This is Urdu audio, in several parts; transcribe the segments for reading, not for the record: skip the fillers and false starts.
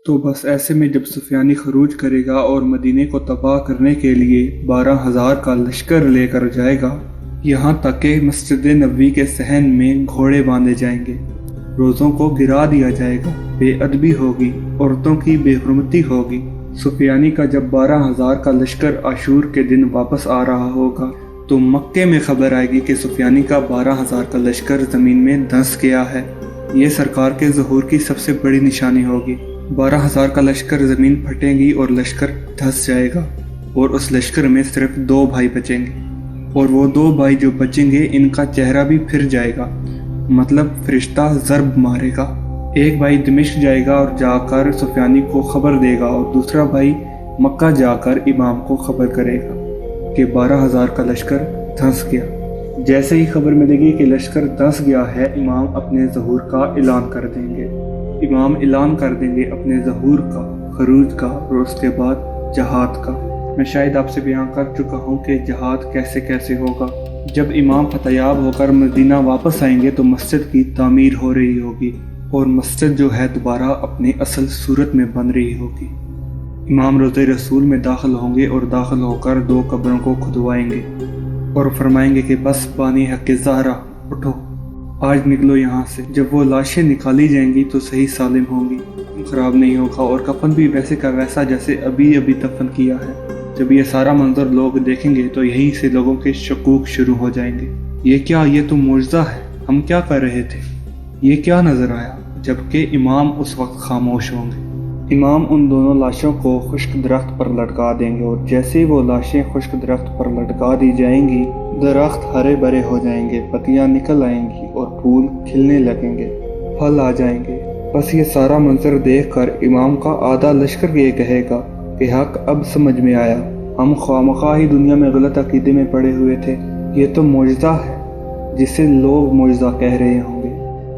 تو بس ایسے میں جب سفیانی خروج کرے گا اور مدینے کو تباہ کرنے کے لیے 12,000 کا لشکر لے کر جائے گا، یہاں تک کہ مسجد نبوی کے صحن میں گھوڑے باندھے جائیں گے، روزوں کو گرا دیا جائے گا، بے ادبی ہوگی، عورتوں کی بے حرمتی ہوگی۔ سفیانی کا جب 12,000 کا لشکر عاشور کے دن واپس آ رہا ہوگا تو مکے میں خبر آئے گی کہ سفیانی کا 12,000 کا لشکر زمین میں دھنس گیا ہے۔ یہ سرکار کے ظہور کی سب سے بڑی نشانی ہوگی۔ 12,000 کا لشکر زمین پھٹے گی اور لشکر دھنس جائے گا، اور اس لشکر میں صرف 2 بھائی بچیں گے، اور وہ 2 بھائی جو بچیں گے ان کا چہرہ بھی پھر جائے گا، مطلب فرشتہ ضرب مارے گا۔ ایک بھائی دمشق جائے گا اور جا کر سفیانی کو خبر دے گا، اور دوسرا بھائی مکہ جا کر امام کو خبر کرے گا کہ 12,000 کا لشکر دھنس گیا۔ جیسے ہی خبر ملے گی کہ لشکر دھنس گیا ہے، امام اپنے ظہور کا اعلان کر دیں گے۔ امام اعلان کر دیں گے اپنے ظہور کا، خروج کا، اور اس کے بعد جہاد کا۔ میں شاید آپ سے بیان کر چکا ہوں کہ جہاد کیسے کیسے ہوگا۔ جب امام فتحیاب ہو کر مدینہ واپس آئیں گے تو مسجد کی تعمیر ہو رہی ہوگی، اور مسجد جو ہے دوبارہ اپنی اصل صورت میں بن رہی ہوگی۔ امام روضہ رسول میں داخل ہوں گے، اور داخل ہو کر 2 قبروں کو کھدوائیں گے اور فرمائیں گے کہ بس بانی حق زہرا، اٹھو، آج نکلو یہاں سے۔ جب وہ لاشیں نکالی جائیں گی تو صحیح سالم ہوں گی، خراب نہیں ہوگا، اور کفن بھی ویسے کا ویسا جیسے ابھی دفن کیا ہے۔ جب یہ سارا منظر لوگ دیکھیں گے تو یہیں سے لوگوں کے شکوک شروع ہو جائیں گے۔ یہ تو معجزہ ہے، ہم کیا کر رہے تھے، یہ کیا نظر آیا؟ جبکہ امام اس وقت خاموش ہوں گے۔ امام ان دونوں لاشوں کو خشک درخت پر لٹکا دیں گے، اور جیسے ہی وہ لاشیں خشک درخت پر لٹکا دی جائیں گی، درخت ہرے بھرے ہو جائیں گے، پتیاں نکل آئیں گی اور پھول کھلنے لگیں گے، پھل آ جائیں گے۔ بس یہ سارا منظر دیکھ کر امام کا آدھا لشکر یہ کہے گا کہ حق اب سمجھ میں آیا، ہم خواہ ہی دنیا میں غلط عقیدے میں پڑے ہوئے تھے۔ یہ تو معجزہ ہے جسے لوگ معجزہ کہہ رہے ہوں گے۔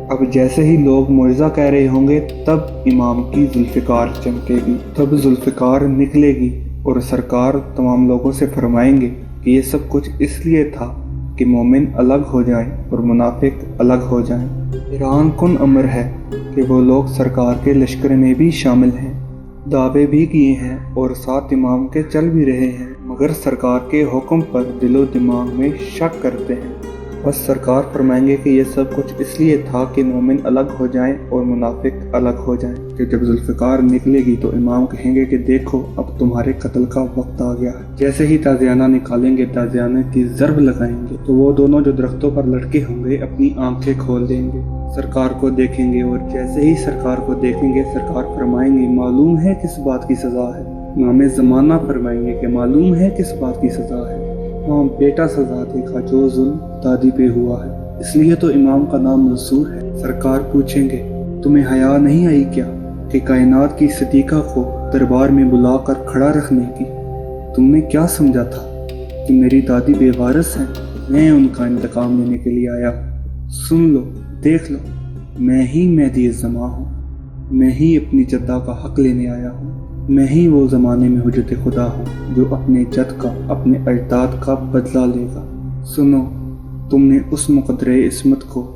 اب جیسے ہی لوگ معجزہ کہہ رہے ہوں گے تب امام کی ذوالفقار چمکے گی، تب ذوالفقار نکلے گی، اور سرکار تمام لوگوں سے فرمائیں گے کہ یہ سب کچھ اس لیے تھا کہ مومن الگ ہو جائیں اور منافق الگ ہو جائیں۔ حیران کن امر ہے کہ وہ لوگ سرکار کے لشکر میں بھی شامل ہیں، دعوے بھی کیے ہیں اور ساتھ امام کے چل بھی رہے ہیں، مگر سرکار کے حکم پر دل و دماغ میں شک کرتے ہیں۔ بس سرکار فرمائیں گے کہ یہ سب کچھ اس لیے تھا کہ مومن الگ ہو جائیں اور منافق الگ ہو جائیں۔ کہ جب ذوالفقار نکلے گی تو امام کہیں گے کہ دیکھو اب تمہارے قتل کا وقت آ گیا ہے۔ جیسے ہی تازیانہ نکالیں گے، تازیانہ کی ضرب لگائیں گے تو وہ دونوں جو درختوں پر لٹکے ہوں گے اپنی آنکھیں کھول دیں گے، سرکار کو دیکھیں گے، اور جیسے ہی سرکار کو دیکھیں گے سرکار فرمائیں گے معلوم ہے کس بات کی سزا ہے۔ امام زمانہ فرمائیں گے کہ معلوم ہے کس بات کی سزا ہے۔ ہاں بیٹا سزا دے گا جو ظلم دادی پہ ہوا ہے، اس لیے تو امام کا نام منصور ہے۔ سرکار پوچھیں گے تمہیں حیا نہیں آئی کیا کہ کائنات کی صدیقہ کو دربار میں بلا کر کھڑا رکھنے کی؟ تم نے کیا سمجھا تھا کہ میری دادی بے وارث ہیں؟ میں ان کا انتقام لینے کے لیے آیا ہوں۔ سن لو، دیکھ لو، میں ہی مہدی الزمان ہوں، میں ہی اپنی جدہ کا حق لینے آیا ہوں، میں ہی وہ زمانے میں حجت خدا ہوں جو اپنے جد کا، اپنے اجداد کا بدلہ لے گا۔ سنو، تم نے اس مقدر عصمت کو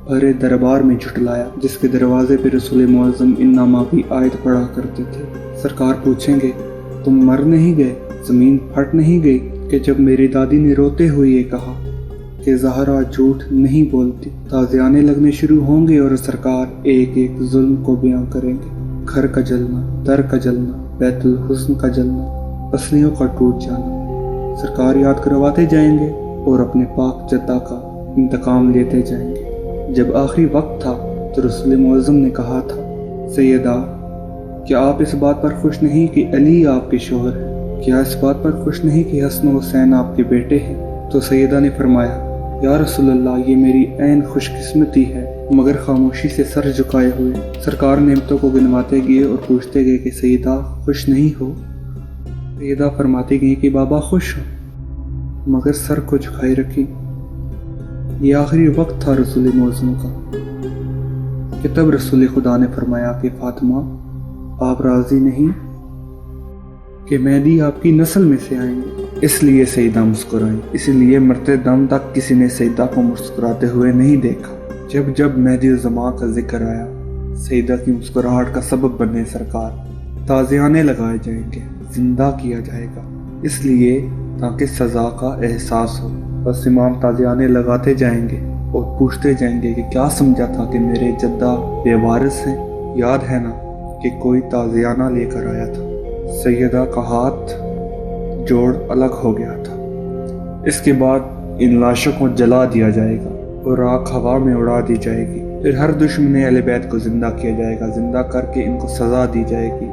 بھرے دربار میں جھٹلایا جس کے دروازے پہ رسول معظم انما کی آیت پڑھا کرتے تھے۔ سرکار پوچھیں گے تم مر نہیں گئے، زمین پھٹ نہیں گئی کہ جب میری دادی نے روتے ہوئے یہ کہا کہ زہرا جھوٹ نہیں بولتی؟ تازیانے لگنے شروع ہوں گے اور سرکار ایک ایک ظلم کو بیان کریں گے، گھر کا جلنا، در کا جلنا، بیت الحسن کا جلنا، پسلیوں کا ٹوٹ جانا۔ سرکار یاد کرواتے جائیں گے اور اپنے پاک جدہ کا انتقام لیتے جائیں گے۔ جب آخری وقت تھا تو رسول معظم نے کہا تھا سیدہ کیا آپ اس بات پر خوش نہیں کہ علی آپ کے شوہر ہیں؟ کیا اس بات پر خوش نہیں کہ حسن و حسین آپ کے بیٹے ہیں؟ تو سیدہ نے فرمایا یا رسول اللہ یہ میری عین خوش قسمتی ہے، مگر خاموشی سے سر جھکائے ہوئے سرکار نعمتوں کو گنواتے گئے اور پوچھتے گئے کہ سیدہ خوش نہیں ہو؟ سیدہ فرماتی گئی کہ بابا خوش ہو، مگر سر کو جھکائے رکھی۔ یہ آخری وقت تھا رسول معظم کا کہ تب رسول خدا نے فرمایا کہ فاطمہ آپ راضی نہیں کہ مہدی آپ کی نسل میں سے آئیں گے؟ اس لیے سیدہ مسکرائیں، اس لیے مرتے دم تک کسی نے سیدہ کو مسکراتے ہوئے نہیں دیکھا۔ جب جب مہدی الزمان کا ذکر آیا سیدہ کی مسکراہٹ کا سبب بنے سرکار۔ تازیانے لگائے جائیں گے، زندہ کیا جائے گا، اس لیے تاکہ سزا کا احساس ہو۔ بس امام تازیانے لگاتے جائیں گے اور پوچھتے جائیں گے کہ کیا سمجھا تھا کہ میرے جدہ بے وارث ہیں؟ یاد ہے نا کہ کوئی تازیانہ لے کر آیا تھا۔ سیدہ کا ہاتھ جوڑ الگ ہو گیا تھا۔ اس کے بعد ان لاشوں کو جلا دیا جائے گا اور راکھ ہوا میں اڑا دی جائے گی۔ پھر ہر دشمن اہل بیت کو زندہ کیا جائے گا، زندہ کر کے ان کو سزا دی جائے گی۔